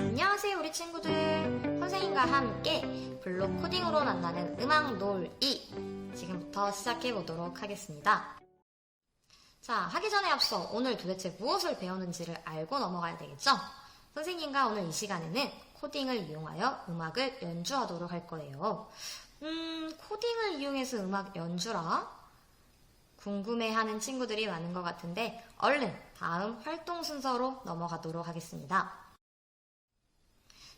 안녕하세요 우리 친구들, 선생님과 함께 블록 코딩으로 만나는 음악 놀이 지금부터 시작해 보도록 하겠습니다. 자, 하기 전에 앞서 오늘 도대체 무엇을 배우는지를 알고 넘어가야 되겠죠? 선생님과 오늘 이 시간에는 코딩을 이용하여 음악을 연주하도록 할 거예요. 코딩을 이용해서 음악 연주라? 궁금해하는 친구들이 많은 것 같은데 얼른 다음 활동 순서로 넘어가도록 하겠습니다.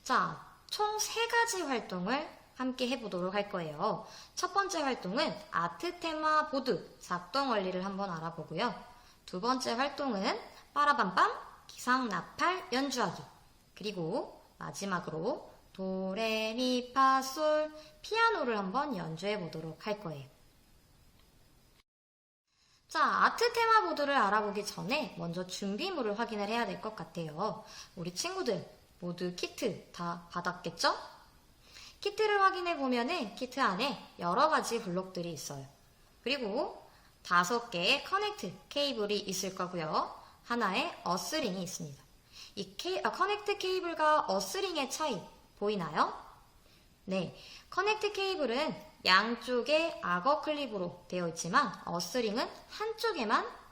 자, 총 3가지 활동을 함께 해보도록 할 거예요. 첫 번째 활동은 아트 테마 보드 작동 원리를 한번 알아보고요. 두 번째 활동은 빠라밤밤 기상나팔 연주하기, 그리고 마지막으로 도레미파솔 피아노를 한번 연주해 보도록 할 거예요. 자, 아트 테마 보드를 알아보기 전에 먼저 준비물을 확인을 해야 될 것 같아요. 우리 친구들 모두 키트 다 받았겠죠? 키트를 확인해 보면은 키트 안에 여러 가지 블록들이 있어요. 그리고 5개의 커넥트 케이블이 있을 거고요. 하나의 어스링이 있습니다. 이 커넥트 케이블과 어스링의 차이 보이나요? 네, 커넥트 케이블은 양쪽에 악어 클립으로 되어 있지만 어스링은 한쪽에만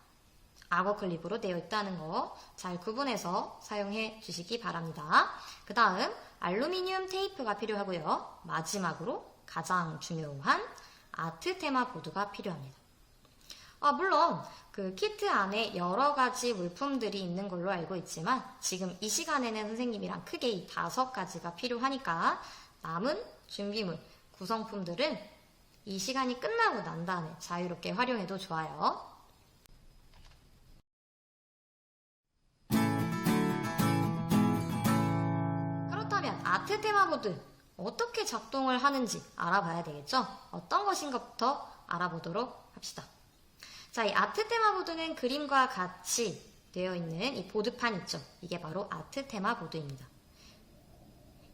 악어 클립으로 되어 있다는 거 잘 구분해서 사용해 주시기 바랍니다. 그 다음 알루미늄 테이프가 필요하고요. 마지막으로 가장 중요한 아트 테마 보드가 필요합니다. 물론 그 키트 안에 여러 가지 물품들이 있는 걸로 알고 있지만 지금 이 시간에는 선생님이랑 크게 이 5가지가 필요하니까 남은 준비물, 구성품들은 이 시간이 끝나고 난 다음에 자유롭게 활용해도 좋아요. 아트 테마 보드 어떻게 작동을 하는지 알아봐야 되겠죠? 어떤 것인 것부터 알아보도록 합시다. 자, 이 아트 테마 보드는 그림과 같이 되어 있는 이 보드판 있죠? 이게 바로 아트 테마 보드입니다.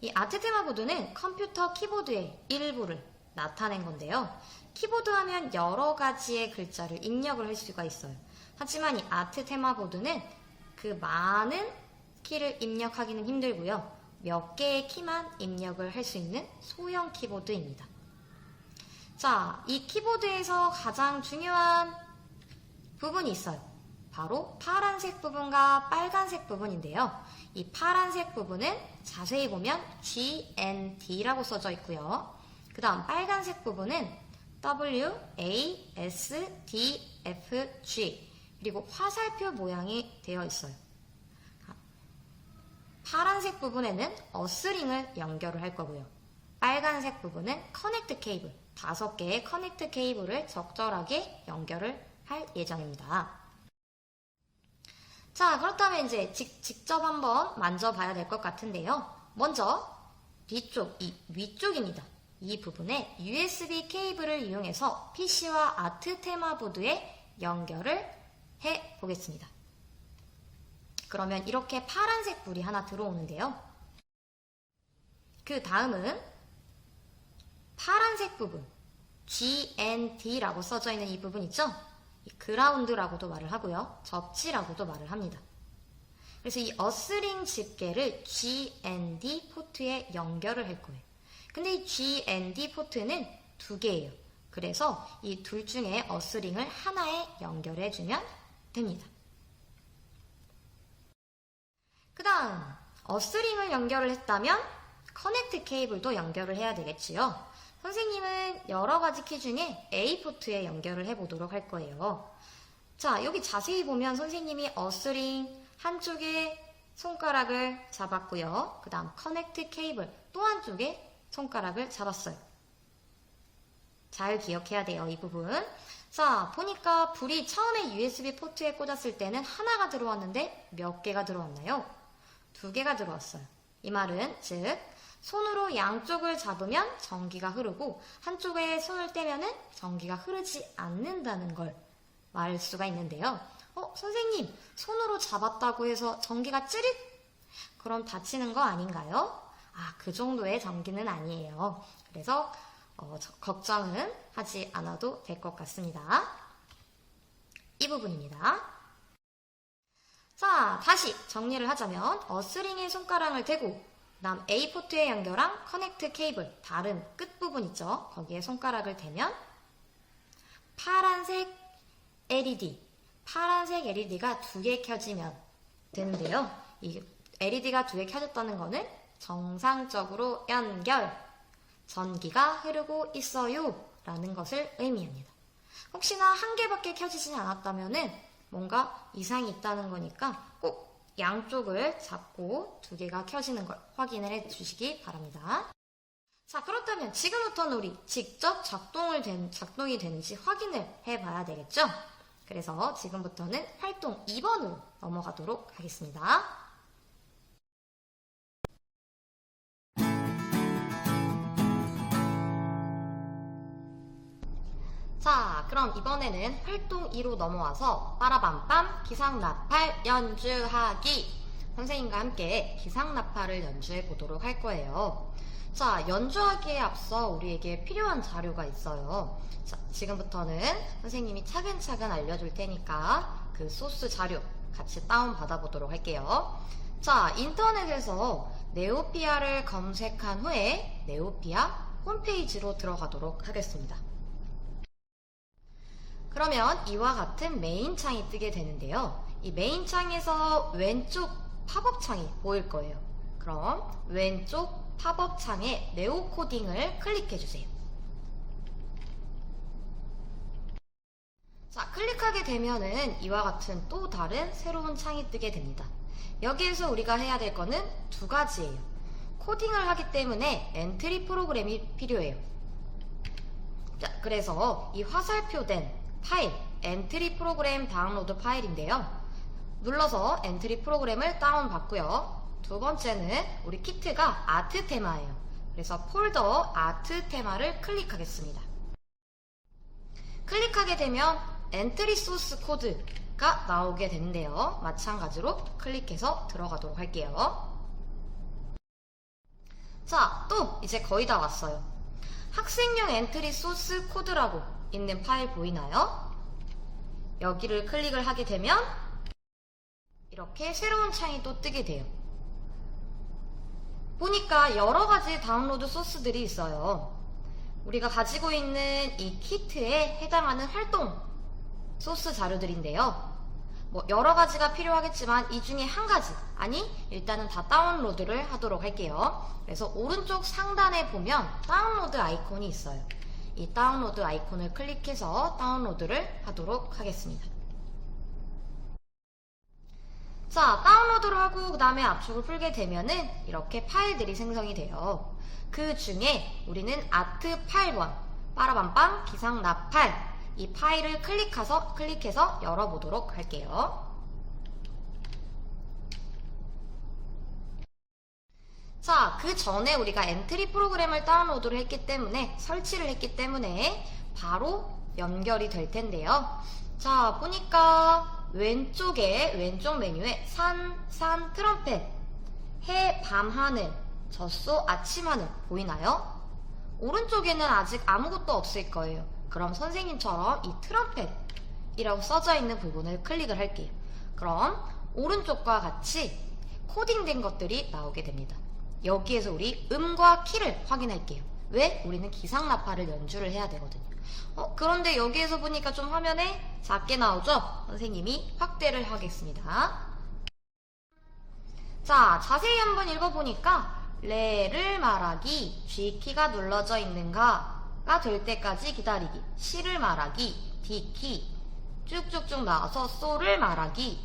이 아트 테마 보드는 컴퓨터 키보드의 일부를 나타낸 건데요. 키보드 하면 여러 가지의 글자를 입력을 할 수가 있어요. 하지만 이 아트 테마 보드는 그 많은 키를 입력하기는 힘들고요. 몇 개의 키만 입력을 할 수 있는 소형 키보드입니다. 자, 이 키보드에서 가장 중요한 부분이 있어요. 바로 파란색 부분과 빨간색 부분인데요. 이 파란색 부분은 자세히 보면 GND라고 써져 있고요. 그 다음 빨간색 부분은 WASDFG 그리고 화살표 모양이 되어 있어요. 파란색 부분에는 어스링을 연결을 할 거고요. 빨간색 부분은 커넥트 케이블, 5개의 커넥트 케이블을 적절하게 연결을 할 예정입니다. 자, 그렇다면 이제 직접 한번 만져봐야 될 것 같은데요. 먼저 뒤쪽, 이 위쪽입니다. 이 부분에 USB 케이블을 이용해서 PC와 아트 테마 보드에 연결을 해 보겠습니다. 그러면 이렇게 파란색 불이 하나 들어오는데요. 그 다음은 파란색 부분, GND라고 써져 있는 이 부분 있죠? 이 그라운드라고도 말을 하고요. 접지라고도 말을 합니다. 그래서 이 어스링 집게를 GND 포트에 연결을 할 거예요. 근데 이 GND 포트는 2개예요. 그래서 이 둘 중에 어스링을 하나에 연결해주면 됩니다. 그 다음 어스링을 연결을 했다면 커넥트 케이블도 연결을 해야 되겠지요. 선생님은 여러 가지 키 중에 A 포트에 연결을 해보도록 할 거예요. 자, 여기 자세히 보면 선생님이 어스링 한쪽에 손가락을 잡았고요. 그 다음 커넥트 케이블 또 한쪽에 손가락을 잡았어요. 잘 기억해야 돼요, 이 부분. 자, 보니까 불이 처음에 USB 포트에 꽂았을 때는 하나가 들어왔는데 몇 개가 들어왔나요? 2개가 들어왔어요. 이 말은 즉 손으로 양쪽을 잡으면 전기가 흐르고 한쪽에 손을 떼면은 전기가 흐르지 않는다는 걸 말 수가 있는데요. 선생님, 손으로 잡았다고 해서 전기가 찌릿? 그럼 다치는 거 아닌가요? 그 정도의 전기는 아니에요. 그래서 걱정은 하지 않아도 될 것 같습니다. 이 부분입니다. 자, 다시 정리를 하자면 어스링에 손가락을 대고 그다음 A 포트에 연결한 커넥트 케이블, 다른 끝부분 있죠? 거기에 손가락을 대면 파란색 LED가 2개 켜지면 되는데요. 이 LED가 2개 켜졌다는 거는 정상적으로 연결, 전기가 흐르고 있어요 라는 것을 의미합니다. 혹시나 1개밖에 켜지지 않았다면 뭔가 이상이 있다는 거니까 꼭 양쪽을 잡고 2개가 켜지는 걸 확인을 해 주시기 바랍니다. 자, 그렇다면 지금부터는 우리 직접 작동이 되는지 확인을 해 봐야 되겠죠? 그래서 지금부터는 활동 2번으로 넘어가도록 하겠습니다. 자, 그럼 이번에는 활동 2로 넘어와서 빠라밤빰 기상나팔 연주하기, 선생님과 함께 기상나팔을 연주해 보도록 할 거예요. 자, 연주하기에 앞서 우리에게 필요한 자료가 있어요. 자, 지금부터는 선생님이 차근차근 알려줄 테니까 그 소스 자료 같이 다운받아 보도록 할게요. 자, 인터넷에서 네오피아를 검색한 후에 네오피아 홈페이지로 들어가도록 하겠습니다. 그러면 이와 같은 메인 창이 뜨게 되는데요. 이 메인 창에서 왼쪽 팝업 창이 보일 거예요. 그럼 왼쪽 팝업 창에 네오 코딩을 클릭해 주세요. 자, 클릭하게 되면은 이와 같은 또 다른 새로운 창이 뜨게 됩니다. 여기에서 우리가 해야 될 거는 2가지예요. 코딩을 하기 때문에 엔트리 프로그램이 필요해요. 자, 그래서 이 화살표된 파일, 엔트리 프로그램 다운로드 파일인데요. 눌러서 엔트리 프로그램을 다운받고요. 2번째는 우리 키트가 아트 테마예요. 그래서 폴더 아트 테마를 클릭하겠습니다. 클릭하게 되면 엔트리 소스 코드가 나오게 되는데요. 마찬가지로 클릭해서 들어가도록 할게요. 자, 또 이제 거의 다 왔어요. 학생용 엔트리 소스 코드라고 있는 파일 보이나요? 여기를 클릭을 하게 되면 이렇게 새로운 창이 또 뜨게 돼요. 보니까 여러가지 다운로드 소스들이 있어요. 우리가 가지고 있는 이 키트에 해당하는 활동 소스 자료들인데요. 여러가지가 필요하겠지만 이 중에 한 가지, 아니 일단은 다 다운로드를 하도록 할게요. 그래서 오른쪽 상단에 보면 다운로드 아이콘이 있어요. 이 다운로드 아이콘을 클릭해서 다운로드를 하도록 하겠습니다. 자, 다운로드를 하고 그 다음에 압축을 풀게 되면은 이렇게 파일들이 생성이 돼요. 그 중에 우리는 아트 8번 빠라밤빰 기상나팔, 이 파일을 클릭해서 열어보도록 할게요. 자, 그 전에 우리가 엔트리 프로그램을 다운로드를 했기 때문에, 설치를 했기 때문에 바로 연결이 될 텐데요. 자, 보니까 왼쪽 메뉴에 산, 트럼펫, 해, 밤 하늘, 젖소, 아침 하늘 보이나요? 오른쪽에는 아직 아무것도 없을 거예요. 그럼 선생님처럼 이 트럼펫이라고 써져 있는 부분을 클릭을 할게요. 그럼 오른쪽과 같이 코딩된 것들이 나오게 됩니다. 여기에서 우리 음과 키를 확인할게요. 왜? 우리는 기상나팔을 연주를 해야 되거든요. 그런데 여기에서 보니까 좀 화면에 작게 나오죠? 선생님이 확대를 하겠습니다. 자, 자세히 한번 읽어보니까 레를 말하기, G키가 눌러져 있는가가 될 때까지 기다리기, C를 말하기, D키, 쭉쭉쭉 나와서 소를 말하기,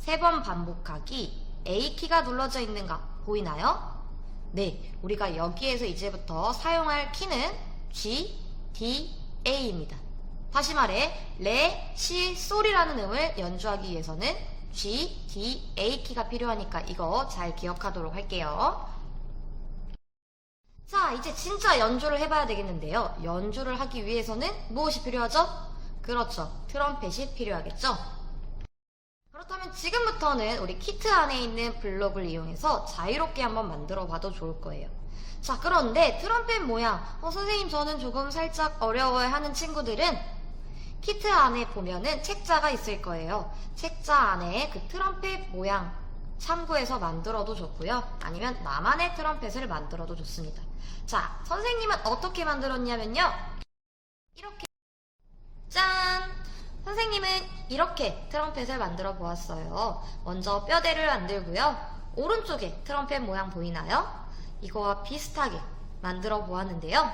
3번 반복하기, A키가 눌러져 있는가 보이나요? 네, 우리가 여기에서 이제부터 사용할 키는 G, D, A입니다. 다시 말해, 레, 시, 솔이라는 음을 연주하기 위해서는 G, D, A 키가 필요하니까 이거 잘 기억하도록 할게요. 자, 이제 진짜 연주를 해봐야 되겠는데요. 연주를 하기 위해서는 무엇이 필요하죠? 그렇죠. 트럼펫이 필요하겠죠? 그렇다면 지금부터는 우리 키트 안에 있는 블록을 이용해서 자유롭게 한번 만들어 봐도 좋을 거예요. 자, 그런데 트럼펫 모양, 선생님 저는 조금 살짝 어려워해 하는 친구들은 키트 안에 보면은 책자가 있을 거예요. 책자 안에 그 트럼펫 모양 참고해서 만들어도 좋고요. 아니면 나만의 트럼펫을 만들어도 좋습니다. 자, 선생님은 어떻게 만들었냐면요. 이렇게 짠! 선생님은 이렇게 트럼펫을 만들어 보았어요. 먼저 뼈대를 만들고요. 오른쪽에 트럼펫 모양 보이나요? 이거와 비슷하게 만들어 보았는데요.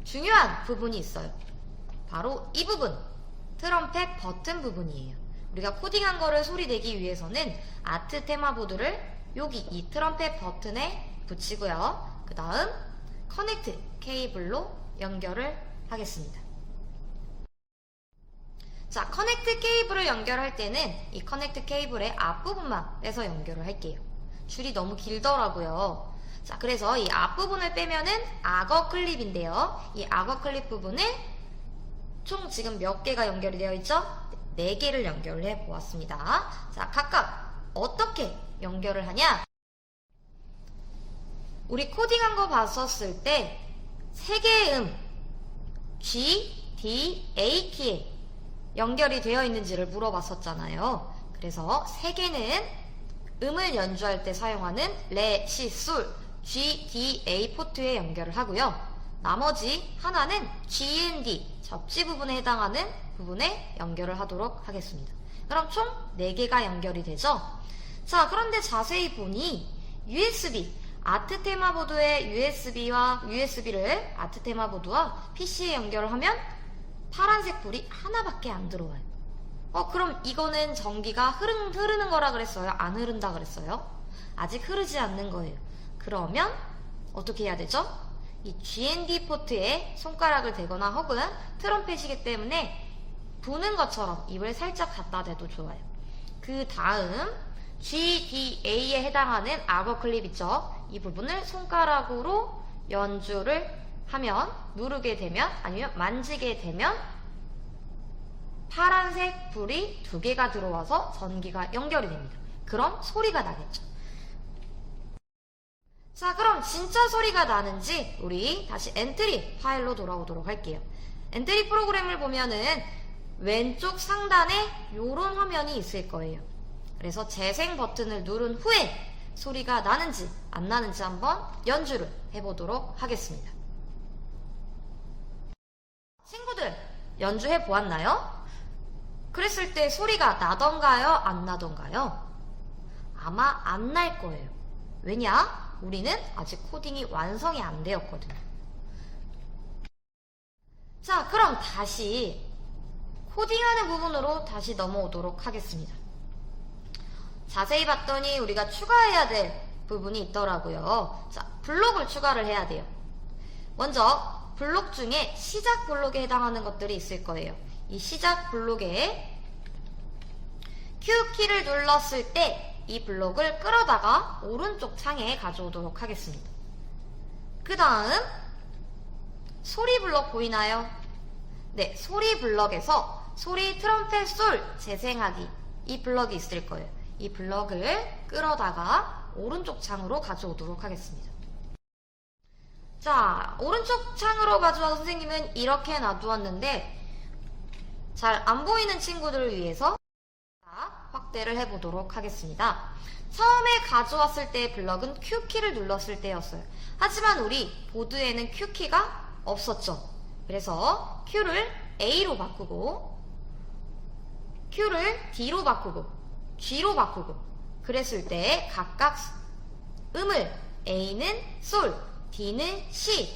중요한 부분이 있어요. 바로 이 부분, 트럼펫 버튼 부분이에요. 우리가 코딩한 거를 소리 내기 위해서는 아트 테마 보드를 여기 이 트럼펫 버튼에 붙이고요. 그 다음 커넥트 케이블로 연결을 하겠습니다. 자, 커넥트 케이블을 연결할 때는 이 커넥트 케이블의 앞부분만 빼서 연결을 할게요. 줄이 너무 길더라고요. 자, 그래서 이 앞부분을 빼면은 악어 클립인데요. 이 악어 클립 부분을 총 지금 몇 개가 연결이 되어 있죠? 4개를 연결을 해 보았습니다. 자, 각각 어떻게 연결을 하냐? 우리 코딩한 거 봤었을 때 3개의 G, D, A 키에 연결이 되어 있는지를 물어봤었잖아요. 그래서 3개는 음을 연주할 때 사용하는 레, 시, 솔, G, D, A 포트에 연결을 하고요. 나머지 하나는 G, N, D 접지 부분에 해당하는 부분에 연결을 하도록 하겠습니다. 그럼 총 4개가 연결이 되죠? 자, 그런데 자세히 보니 USB, 아트 테마 보드의 USB를 아트 테마 보드와 PC에 연결을 하면 파란색 불이 하나밖에 안 들어와요. 그럼 이거는 전기가 흐르는 거라 그랬어요? 안 흐른다 그랬어요? 아직 흐르지 않는 거예요. 그러면 어떻게 해야 되죠? 이 GND 포트에 손가락을 대거나 혹은 트럼펫이기 때문에 부는 것처럼 입을 살짝 갖다 대도 좋아요. 그 다음 GDA에 해당하는 악어 클립 있죠? 이 부분을 손가락으로 연주를 하면, 누르게 되면 아니면 만지게 되면 파란색 불이 2개가 들어와서 전기가 연결이 됩니다. 그럼 소리가 나겠죠. 자, 그럼 진짜 소리가 나는지 우리 다시 엔트리 파일로 돌아오도록 할게요. 엔트리 프로그램을 보면은 왼쪽 상단에 이런 화면이 있을 거예요. 그래서 재생 버튼을 누른 후에 소리가 나는지 안 나는지 한번 연주를 해보도록 하겠습니다. 친구들, 연주해 보았나요? 그랬을 때 소리가 나던가요? 안 나던가요? 아마 안 날 거예요. 왜냐? 우리는 아직 코딩이 완성이 안 되었거든요. 자, 그럼 다시 코딩하는 부분으로 다시 넘어오도록 하겠습니다. 자세히 봤더니 우리가 추가해야 될 부분이 있더라고요. 자, 블록을 추가를 해야 돼요. 먼저 블록 중에 시작 블록에 해당하는 것들이 있을 거예요. 이 시작 블록에 Q키를 눌렀을 때 이 블록을 끌어다가 오른쪽 창에 가져오도록 하겠습니다. 그 다음 소리 블록 보이나요? 네, 소리 블럭에서 소리 트럼펫 솔 재생하기 이 블럭이 있을 거예요. 이 블럭을 끌어다가 오른쪽 창으로 가져오도록 하겠습니다. 자, 오른쪽 창으로 가져와 선생님은 이렇게 놔두었는데 잘 안 보이는 친구들을 위해서 확대를 해보도록 하겠습니다. 처음에 가져왔을 때의 블럭은 Q키를 눌렀을 때였어요. 하지만 우리 보드에는 Q키가 없었죠. 그래서 Q를 A로 바꾸고 Q를 D로 바꾸고 G로 바꾸고 그랬을 때 각각 음을 A는 솔, D는 시,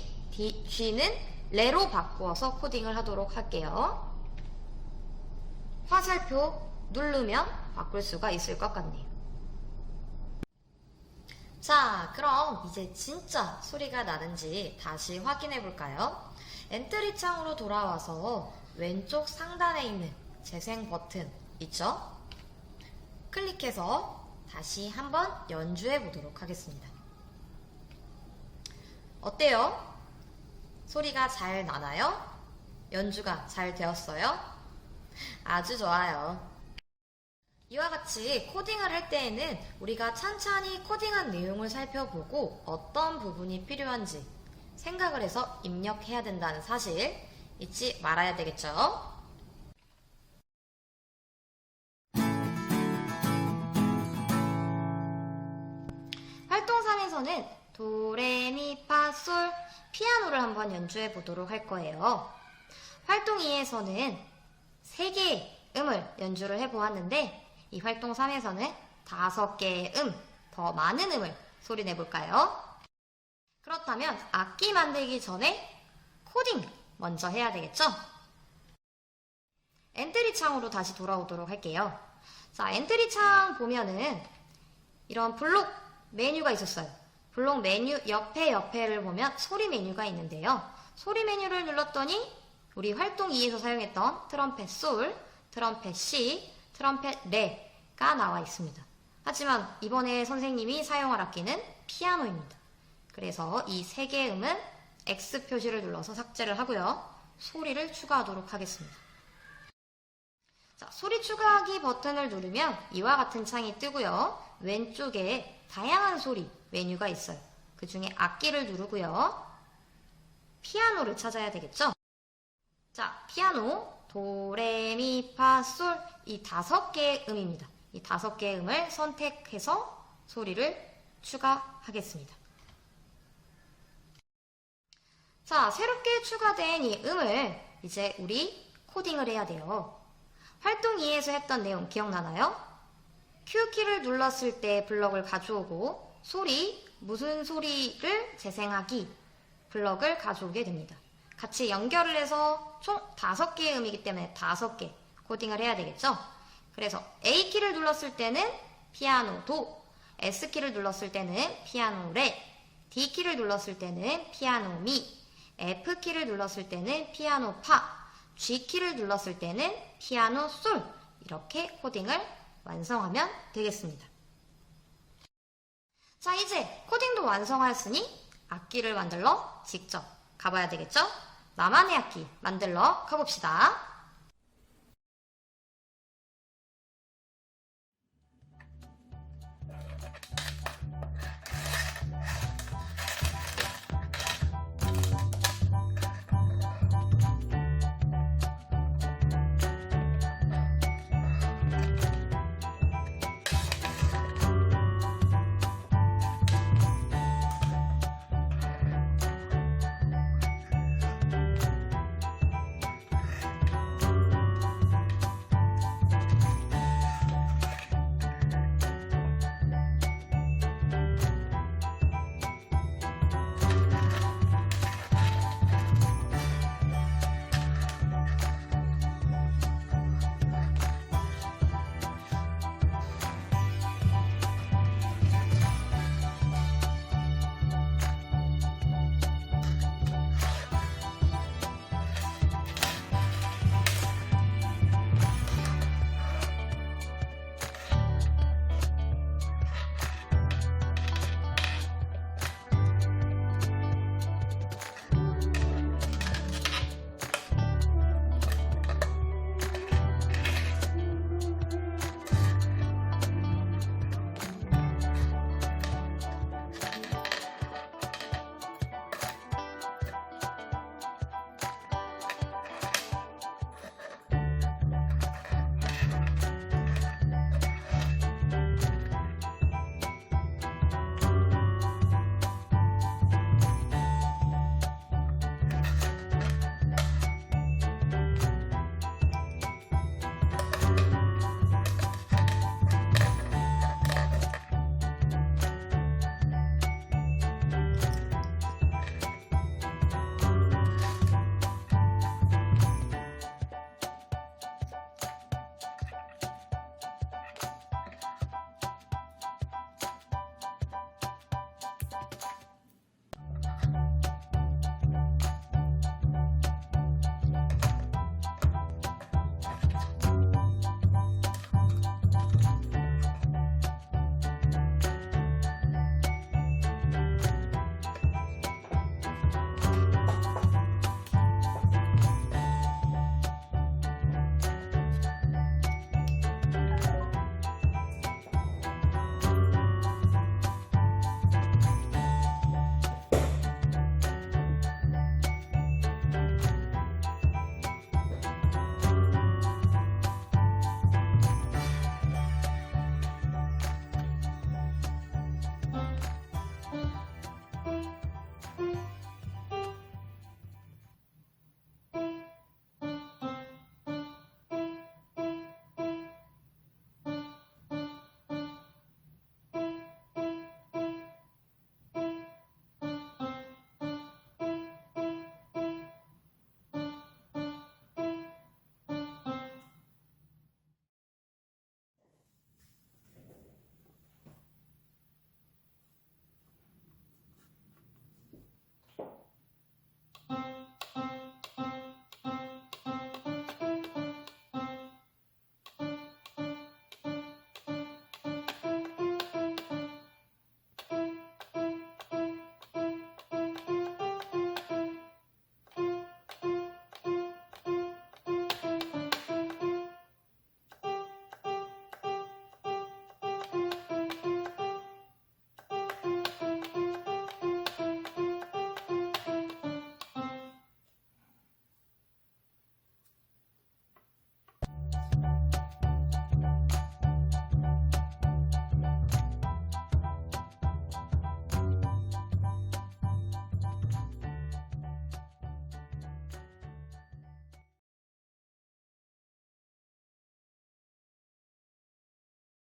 G는 레로 바꾸어서 코딩을 하도록 할게요. 화살표 누르면 바꿀 수가 있을 것 같네요. 자, 그럼 이제 진짜 소리가 나는지 다시 확인해 볼까요? 엔트리 창으로 돌아와서 왼쪽 상단에 있는 재생 버튼 있죠? 클릭해서 다시 한번 연주해 보도록 하겠습니다. 어때요? 소리가 잘 나나요? 연주가 잘 되었어요? 아주 좋아요. 이와 같이 코딩을 할 때에는 우리가 찬찬히 코딩한 내용을 살펴보고 어떤 부분이 필요한지 생각을 해서 입력해야 된다는 사실 잊지 말아야 되겠죠? 활동 3에서는 도레미파솔 피아노를 한번 연주해 보도록 할 거예요. 활동 2에서는 3개의 음을 연주를 해 보았는데 이 활동 3에서는 5개의 더 많은 음을 소리 내볼까요? 그렇다면 악기 만들기 전에 코딩 먼저 해야 되겠죠? 엔트리 창으로 다시 돌아오도록 할게요. 자, 엔트리 창 보면은 이런 블록 메뉴가 있었어요. 블록 메뉴 옆에를 보면 소리 메뉴가 있는데요. 소리 메뉴를 눌렀더니 우리 활동 2에서 사용했던 트럼펫 솔, 트럼펫 C, 트럼펫 레가 나와 있습니다. 하지만 이번에 선생님이 사용할 악기는 피아노입니다. 그래서 이 3개의 음은 X 표시를 눌러서 삭제를 하고요. 소리를 추가하도록 하겠습니다. 자, 소리 추가하기 버튼을 누르면 이와 같은 창이 뜨고요. 왼쪽에 다양한 소리 메뉴가 있어요. 그 중에 악기를 누르고요. 피아노를 찾아야 되겠죠? 자, 피아노, 도, 레, 미, 파, 솔 이 5개의 음입니다. 이 5개의 음을 선택해서 소리를 추가하겠습니다. 자, 새롭게 추가된 이 음을 이제 우리 코딩을 해야 돼요. 활동 2에서 했던 내용 기억나나요? Q키를 눌렀을 때 블럭을 가져오고 소리, 무슨 소리를 재생하기 블럭을 가져오게 됩니다. 같이 연결을 해서 총 5개의 음이기 때문에 5개 코딩을 해야 되겠죠? 그래서 A키를 눌렀을 때는 피아노 도, S키를 눌렀을 때는 피아노 레, D키를 눌렀을 때는 피아노 미, F키를 눌렀을 때는 피아노 파, G키를 눌렀을 때는 피아노 솔 이렇게 코딩을 완성하면 되겠습니다. 자, 이제 코딩도 완성하였으니 악기를 만들러 직접 가봐야 되겠죠? 나만의 악기 만들러 가봅시다.